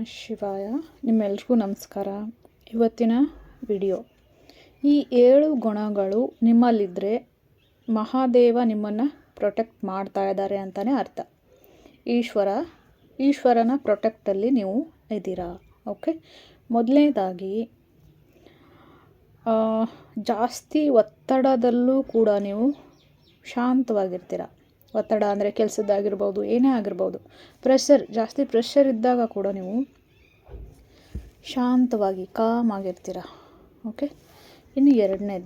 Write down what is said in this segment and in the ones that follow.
ಶಿವಾಯ. ನಿಮ್ಮೆಲ್ರಿಗೂ ನಮಸ್ಕಾರ. ಇವತ್ತಿನ ವಿಡಿಯೋ, ಈ 7 ಗುಣಗಳು ನಿಮ್ಮಲ್ಲಿದ್ದರೆ ಮಹಾದೇವ ನಿಮ್ಮನ್ನು ಪ್ರೊಟೆಕ್ಟ್ ಮಾಡ್ತಾ ಇದ್ದಾರೆ ಅಂತಲೇ ಅರ್ಥ. ಈಶ್ವರನ ಪ್ರೊಟೆಕ್ಟಲ್ಲಿ ನೀವು ಇದ್ದೀರಾ. ಓಕೆ, ಮೊದಲನೇದಾಗಿ ಜಾಸ್ತಿ ಒತ್ತಡದಲ್ಲೂ ಕೂಡ ನೀವು ಶಾಂತವಾಗಿರ್ತೀರ. ಒತ್ತಡ ಅಂದರೆ ಕೆಲಸದ್ದಾಗಿರ್ಬೋದು, ಏನೇ ಆಗಿರ್ಬೋದು, ಜಾಸ್ತಿ ಪ್ರೆಷರ್ ಇದ್ದಾಗ ಕೂಡ ನೀವು ಶಾಂತವಾಗಿ ಕಾಮ್ ಆಗಿರ್ತೀರ. ಓಕೆ, ಇನ್ನು ಎರಡನೇ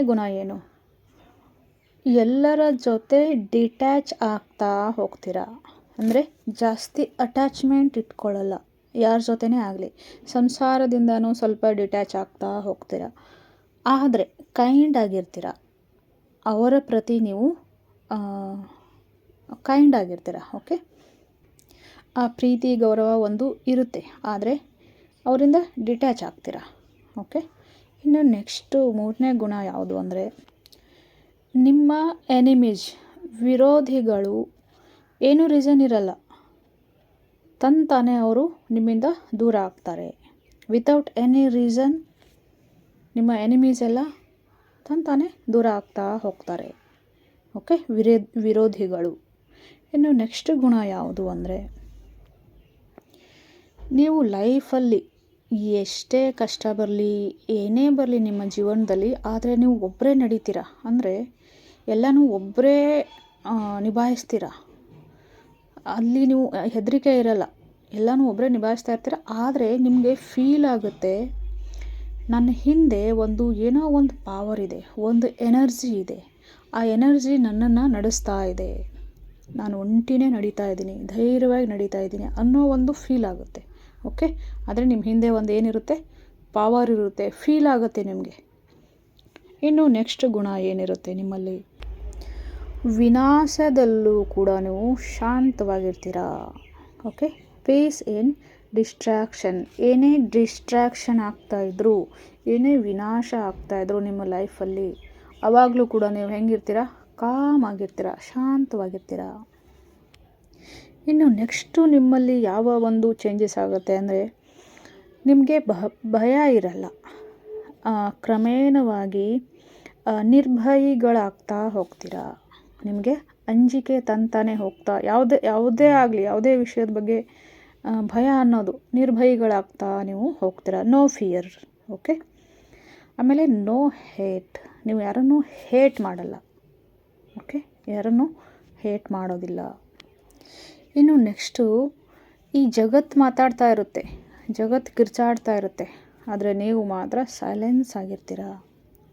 ಗುಣ ಏನು? ಎಲ್ಲರ ಜೊತೆ ಡಿಟ್ಯಾಚ್ ಆಗ್ತಾ ಹೋಗ್ತೀರಾ. ಅಂದರೆ ಜಾಸ್ತಿ ಅಟ್ಯಾಚ್ಮೆಂಟ್ ಇಟ್ಕೊಳ್ಳಲ್ಲ, ಯಾರ ಜೊತೆನೇ ಆಗಲಿ. ಸಂಸಾರದಿಂದನೂ ಸ್ವಲ್ಪ ಡಿಟ್ಯಾಚ್ ಆಗ್ತಾ ಹೋಗ್ತೀರ. ಆದರೆ ಕೈಂಡ್ ಆಗಿರ್ತೀರ, ಅವರ ಪ್ರತಿ ನೀವು ಕೈಂಡ್ ಆಗಿರ್ತೀರ. ಓಕೆ, ಆ ಪ್ರೀತಿ ಗೌರವ ಒಂದು ಇರುತ್ತೆ, ಆದರೆ ಅವರಿಂದ ಡಿಟ್ಯಾಚ್ ಆಗ್ತೀರ. ಓಕೆ, ಇನ್ನು ನೆಕ್ಸ್ಟು 3ನೇ ಗುಣ ಯಾವುದು ಅಂದರೆ, ನಿಮ್ಮ ವಿರೋಧಿಗಳು ಏನೂ ರೀಸನ್ ಇರಲ್ಲ, ತಂತಾನೆ ಅವರು ನಿಮ್ಮಿಂದ ದೂರ ಆಗ್ತಾರೆ. ವಿತೌಟ್ ಎನಿ ರೀಸನ್ ನಿಮ್ಮ ಎನಿಮೀಸ್ ಎಲ್ಲ ತಂತಾನೆ ದೂರ ಆಗ್ತಾ ಹೋಗ್ತಾರೆ. ಓಕೆ, ವಿರೋಧಿಗಳು. ಇನ್ನು ನೆಕ್ಸ್ಟ್ ಗುಣ ಯಾವುದು ಅಂದರೆ, ನೀವು ಲೈಫಲ್ಲಿ ಎಷ್ಟೇ ಕಷ್ಟ ಬರಲಿ, ಏನೇ ಬರಲಿ ನಿಮ್ಮ ಜೀವನದಲ್ಲಿ, ಆದರೆ ನೀವು ಒಬ್ಬರೇ ನಡೀತೀರ. ಅಂದರೆ ಎಲ್ಲನೂ ಒಬ್ಬರೇ ನಿಭಾಯಿಸ್ತೀರ. ಅಲ್ಲಿ ನೀವು ಹೆದರಿಕೆ ಇರಲ್ಲ, ಎಲ್ಲನೂ ಒಬ್ಬರೇ ನಿಭಾಯಿಸ್ತಾ ಇರ್ತೀರ. ಆದರೆ ನಿಮಗೆ ಫೀಲ್ ಆಗುತ್ತೆ, ನನ್ನ ಹಿಂದೆ ಏನೋ ಒಂದು ಪವರ್ ಇದೆ, ಒಂದು ಎನರ್ಜಿ ಇದೆ. ಆ ಎನರ್ಜಿ ನನ್ನನ್ನು ನಡೆಸ್ತಾ ಇದೆ, ನಾನು ಒಂಟಿನೇ ನಡೀತಾ ಇದ್ದೀನಿ, ಧೈರ್ಯವಾಗಿ ನಡೀತಾ ಇದ್ದೀನಿ ಅನ್ನೋ ಒಂದು ಫೀಲ್ ಆಗುತ್ತೆ. ಓಕೆ, ಆದರೆ ನಿಮ್ಮ ಹಿಂದೆ ಏನಿರುತ್ತೆ, ಪವರ್ ಇರುತ್ತೆ, ಫೀಲ್ ಆಗುತ್ತೆ ನಿಮಗೆ. ಇನ್ನು ನೆಕ್ಸ್ಟ್ ಗುಣ ಏನಿರುತ್ತೆ ನಿಮ್ಮಲ್ಲಿ, ವಿನಾಶದಲ್ಲೂ ಕೂಡ ನೀವು ಶಾಂತವಾಗಿರ್ತೀರ. ಓಕೆ, ಪೀಸ್ ಇನ್ ಡಿಸ್ಟ್ರಾಕ್ಷನ್. ಏನೇ ಡಿಸ್ಟ್ರಾಕ್ಷನ್ ಆಗ್ತಾಯಿದ್ರು, ಏನೇ ವಿನಾಶ ಆಗ್ತಾಯಿದ್ರು ನಿಮ್ಮ ಲೈಫಲ್ಲಿ, ಆವಾಗಲೂ ಕೂಡ ನೀವು ಹೆಂಗಿರ್ತೀರ? ಕಾಮ್ ಆಗಿರ್ತೀರ, ಶಾಂತವಾಗಿರ್ತೀರ. ಇನ್ನು ನೆಕ್ಸ್ಟು ನಿಮ್ಮಲ್ಲಿ ಯಾವ ಒಂದು ಚೇಂಜಸ್ ಆಗುತ್ತೆ ಅಂದರೆ, ನಿಮಗೆ ಭಯ ಇರಲ್ಲ. ಕ್ರಮೇಣವಾಗಿ ನಿರ್ಭಯಿಗಳಾಗ್ತಾ ಹೋಗ್ತೀರಾ. ನಿಮಗೆ ಅಂಜಿಕೆ ತಂತಾನೆ ಹೋಗ್ತಾ, ಯಾವುದೇ ಆಗಲಿ, ಯಾವುದೇ ವಿಷಯದ ಬಗ್ಗೆ ಭಯ ಅನ್ನೋದು, ನಿರ್ಭಯಿಗಳಾಗ್ತಾ ನೀವು ಹೋಗ್ತೀರಾ. No fear. ಓಕೆ, ಆಮೇಲೆ ನೋ ಹೇಟ್. ನೀವು ಯಾರನ್ನೂ ಹೇಟ್ ಮಾಡಲ್ಲ. ಓಕೆ, ಯಾರನ್ನೂ ಹೇಟ್ ಮಾಡೋದಿಲ್ಲ. ಇನ್ನು ನೆಕ್ಸ್ಟು, ಈ ಜಗತ್ತು ಮಾತಾಡ್ತಾ ಇರುತ್ತೆ, ಜಗತ್ತು ಕಿರ್ಚಾಡ್ತಾ ಇರುತ್ತೆ, ಆದರೆ ನೀವು ಮಾತ್ರ ಸೈಲೆನ್ಸ್ ಆಗಿರ್ತೀರ.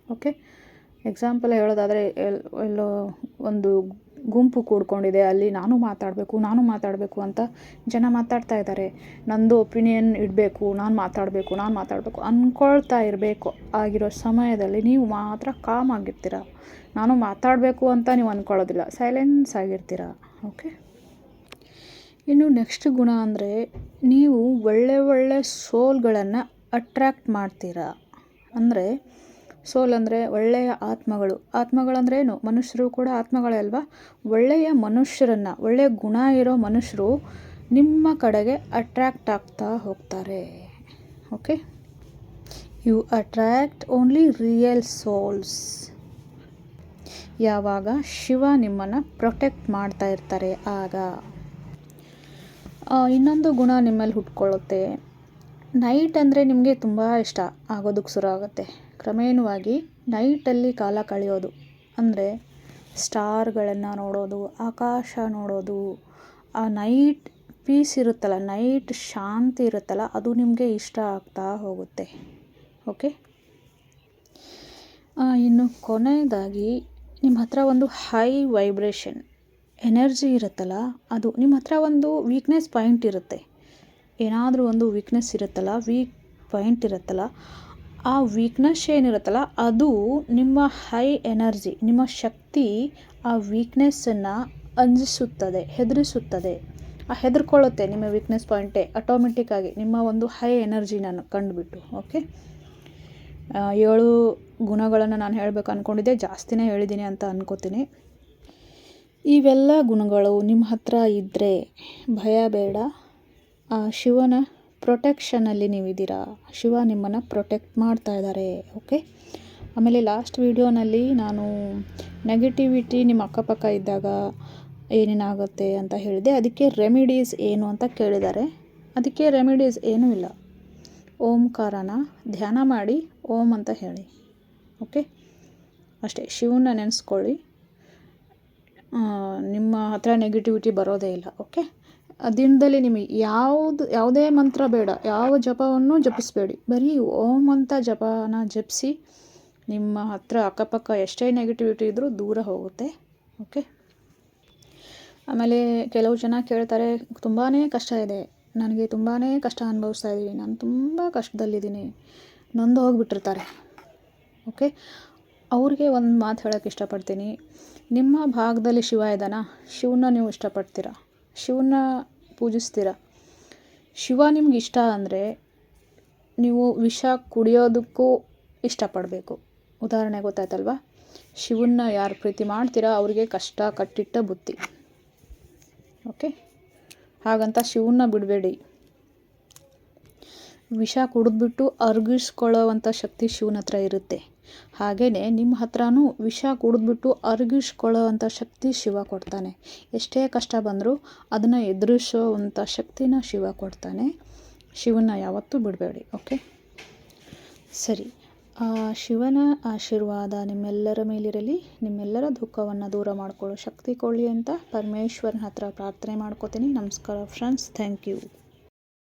ಓಕೆ, ಎಕ್ಸಾಂಪಲ್ ಹೇಳೋದಾದರೆ, ಎಲ್ಲೋ ಒಂದು ಗುಂಪು ಕೂಡ್ಕೊಂಡಿದೆ, ಅಲ್ಲಿ ನಾನು ಮಾತಾಡಬೇಕು ಅಂತ ಜನ ಮಾತಾಡ್ತಾ ಇದ್ದಾರೆ. ನಂದು ಒಪಿನಿಯನ್ ಇಡಬೇಕು, ನಾನು ಮಾತಾಡಬೇಕು ಅಂದ್ಕೊಳ್ತಾ ಇರಬೇಕು. ಆಗಿರೋ ಸಮಯದಲ್ಲಿ ನೀವು ಮಾತ್ರ ಕಾಮ್ ಆಗಿರ್ತೀರ. ನಾನು ಮಾತಾಡಬೇಕು ಅಂತ ನೀವು ಅಂದ್ಕೊಳ್ಳೋದಿಲ್ಲ, ಸೈಲೆನ್ಸ್ ಆಗಿರ್ತೀರ. ಓಕೆ, ಇನ್ನು ನೆಕ್ಸ್ಟ್ ಗುಣ ಅಂದರೆ, ನೀವು ಒಳ್ಳೆ ಸೋಲ್ಗಳನ್ನು ಅಟ್ರ್ಯಾಕ್ಟ್ ಮಾಡ್ತೀರಾ. ಅಂದರೆ ಸೋಲ್ ಅಂದರೆ ಒಳ್ಳೆಯ ಆತ್ಮಗಳಂದ್ರೆ ಏನು? ಮನುಷ್ಯರು ಕೂಡ ಆತ್ಮಗಳೇ ಅಲ್ವಾ? ಒಳ್ಳೆಯ ಮನುಷ್ಯರನ್ನು, ಒಳ್ಳೆಯ ಗುಣ ಇರೋ ಮನುಷ್ಯರು ನಿಮ್ಮ ಕಡೆಗೆ ಅಟ್ರ್ಯಾಕ್ಟ್ ಆಗ್ತಾ ಹೋಗ್ತಾರೆ. Okay, you attract only real souls. ಯಾವಾಗ ಶಿವ ನಿಮ್ಮನ್ನು ಪ್ರೊಟೆಕ್ಟ್ ಮಾಡ್ತಾ ಇರ್ತಾರೆ ಆಗ. ಇನ್ನೊಂದು ಗುಣ ನಿಮ್ಮಲ್ಲಿ ಹುಟ್ಕೊಳ್ಳುತ್ತೆ. ನೈಟ್ ಅಂದರೆ ನಿಮಗೆ ತುಂಬ ಇಷ್ಟ ಆಗೋದಕ್ಕೆ ಶುರು ಆಗುತ್ತೆ. ಕ್ರಮೇಣವಾಗಿ ನೈಟಲ್ಲಿ ಕಾಲ ಕಳೆಯೋದು, ಅಂದರೆ ಸ್ಟಾರ್ಗಳನ್ನು ನೋಡೋದು, ಆಕಾಶ ನೋಡೋದು, ಆ ನೈಟ್ ಪೀಸ್ ಇರುತ್ತಲ್ಲ, ನೈಟ್ ಶಾಂತಿ ಇರುತ್ತಲ್ಲ, ಅದು ನಿಮಗೆ ಇಷ್ಟ ಆಗ್ತಾ ಹೋಗುತ್ತೆ. ಓಕೆ, ಇನ್ನು ಕೊನೆಯದಾಗಿ, ನಿಮ್ಮ ಹತ್ರ ಒಂದು ಹೈ ವೈಬ್ರೇಷನ್ ಎನರ್ಜಿ ಇರುತ್ತಲ್ಲ, ಅದು ನಿಮ್ಮ ಹತ್ರ ಒಂದು ವೀಕ್ನೆಸ್ ಪಾಯಿಂಟ್ ಇರುತ್ತೆ. ಏನಾದರೂ ಒಂದು ವೀಕ್ನೆಸ್ ಇರುತ್ತಲ್ಲ, ವೀಕ್ ಪಾಯಿಂಟ್ ಇರುತ್ತಲ್ಲ, ಆ ವೀಕ್ನೆಸ್ ಏನಿರುತ್ತಲ್ಲ, ಅದು ನಿಮ್ಮ ಹೈ ಎನರ್ಜಿ, ನಿಮ್ಮ ಶಕ್ತಿ ಆ ವೀಕ್ನೆಸ್ಸನ್ನು ಹೆದರಿಸುತ್ತದೆ. ಹೆದರ್ಕೊಳ್ಳುತ್ತೆ ನಿಮ್ಮ ವೀಕ್ನೆಸ್ ಪಾಯಿಂಟೇ ಆಟೋಮೆಟಿಕ್ಕಾಗಿ ನಿಮ್ಮ ಒಂದು ಹೈ ಎನರ್ಜಿನ ಕಂಡುಬಿಟ್ಟು. ಓಕೆ, 7 ಗುಣಗಳನ್ನು ನಾನು ಹೇಳಬೇಕು ಅಂದ್ಕೊಂಡಿದ್ದೆ, ಜಾಸ್ತಿನೇ ಹೇಳಿದ್ದೀನಿ ಅಂತ ಅಂದ್ಕೋತೀನಿ. ಇವೆಲ್ಲ ಗುಣಗಳು ನಿಮ್ಮ ಹತ್ರ ಇದ್ದರೆ ಭಯ ಬೇಡ. ಆ ಶಿವನ ಪ್ರೊಟೆಕ್ಷನಲ್ಲಿ ನೀವಿದ್ದೀರಾ. ಶಿವ ನಿಮ್ಮನ್ನು ಪ್ರೊಟೆಕ್ಟ್ ಮಾಡ್ತಾ ಇದ್ದಾರೆ. ಓಕೆ. ಆಮೇಲೆ ಲಾಸ್ಟ್ ವಿಡಿಯೋನಲ್ಲಿ ನಾನು ನೆಗೆಟಿವಿಟಿ ನಿಮ್ಮ ಅಕ್ಕಪಕ್ಕ ಇದ್ದಾಗ ಏನೇನಾಗುತ್ತೆ ಅಂತ ಹೇಳಿದೆ. ಅದಕ್ಕೆ ರೆಮಿಡೀಸ್ ಏನು ಅಂತ ಕೇಳಿದ್ದಾರೆ. ಅದಕ್ಕೆ ರೆಮಿಡೀಸ್ ಏನೂ ಇಲ್ಲ. ಓಂಕಾರನ ಧ್ಯಾನ ಮಾಡಿ ಓಂ ಅಂತ ಹೇಳಿ. ಓಕೆ, ಅಷ್ಟೇ. ಶಿವನ ನೆನೆಸ್ಕೊಳ್ಳಿ, ನಿಮ್ಮ ಹತ್ರ ನೆಗೆಟಿವಿಟಿ ಬರೋದೇ ಇಲ್ಲ. ಓಕೆ. ದಿನದಲ್ಲಿ ನಿಮಗೆ ಯಾವುದೇ ಮಂತ್ರ ಬೇಡ, ಯಾವ ಜಪವನ್ನು ಜಪಿಸಬೇಡಿ, ಬರೀ ಓಂ ಅಂತ ಜಪನ ಜಪಿಸಿ. ನಿಮ್ಮ ಹತ್ರ ಅಕ್ಕಪಕ್ಕ ಎಷ್ಟೇ ನೆಗೆಟಿವಿಟಿ ಇದ್ದರೂ ದೂರ ಹೋಗುತ್ತೆ. ಓಕೆ. ಆಮೇಲೆ ಕೆಲವು ಜನ ಕೇಳ್ತಾರೆ, ತುಂಬಾ ಕಷ್ಟ ಇದೆ, ನನಗೆ ತುಂಬಾ ಕಷ್ಟ ಅನುಭವಿಸ್ತಾ ಇದ್ದೀನಿ, ನಾನು ತುಂಬ ಕಷ್ಟದಲ್ಲಿದ್ದೀನಿ, ನೊಂದು ಹೋಗಿಬಿಟ್ಟಿರ್ತಾರೆ. ಓಕೆ. ಅವ್ರಿಗೆ ಒಂದು ಮಾತು ಹೇಳೋಕ್ಕೆ ಇಷ್ಟಪಡ್ತೀನಿ. ನಿಮ್ಮ ಭಾಗದಲ್ಲಿ ಶಿವ ಇದ್ದಾನ, ಶಿವನ ನೀವು ಇಷ್ಟಪಡ್ತೀರಾ, ಶಿವನ ಪೂಜಿಸ್ತೀರಾ. ಶಿವ ನಿಮ್ಗೆ ಇಷ್ಟ ಅಂದರೆ ನೀವು ವಿಷ ಕುಡಿಯೋದಕ್ಕೂ ಇಷ್ಟಪಡಬೇಕು. ಉದಾಹರಣೆ ಗೊತ್ತಾಯ್ತಲ್ವ? ಶಿವನ್ನ ಯಾರು ಪ್ರೀತಿ ಮಾಡ್ತೀರಾ ಅವರಿಗೆ ಕಷ್ಟ ಕಟ್ಟಿಟ್ಟ ಬುತ್ತಿ. ಓಕೆ. ಹಾಗಂತ ಶಿವನ್ನ ಬಿಡಬೇಡಿ. ವಿಷ ಕುಡಿದ್ಬಿಟ್ಟು ಅರ್ಗಿಸ್ಕೊಳ್ಳೋವಂಥ ಶಕ್ತಿ ಶಿವನ ಹತ್ರ ಇರುತ್ತೆ. ಹಾಗೆಯೇ ನಿಮ್ಮ ಹತ್ರನೂ ವಿಷ ಕುಡಿದ್ಬಿಟ್ಟು ಅರ್ಗಿಸ್ಕೊಳ್ಳೋವಂಥ ಶಕ್ತಿ ಶಿವ ಕೊಡ್ತಾನೆ. ಎಷ್ಟೇ ಕಷ್ಟ ಬಂದರೂ ಅದನ್ನು ಎದುರಿಸೋವಂಥ ಶಕ್ತಿನ ಶಿವ ಕೊಡ್ತಾನೆ. ಶಿವನ ಯಾವತ್ತೂ ಬಿಡಬೇಡಿ. ಓಕೆ, ಸರಿ. ಶಿವನ ಆಶೀರ್ವಾದ ನಿಮ್ಮೆಲ್ಲರ ಮೇಲಿರಲಿ. ನಿಮ್ಮೆಲ್ಲರ ದುಃಖವನ್ನು ದೂರ ಮಾಡಿಕೊಳ್ಳೋ ಶಕ್ತಿ ಕೊಡಲಿ ಅಂತ ಪರಮೇಶ್ವರನ ಹತ್ರ ಪ್ರಾರ್ಥನೆ ಮಾಡ್ಕೋತೀನಿ. ನಮಸ್ಕಾರ ಫ್ರೆಂಡ್ಸ್. Thank you.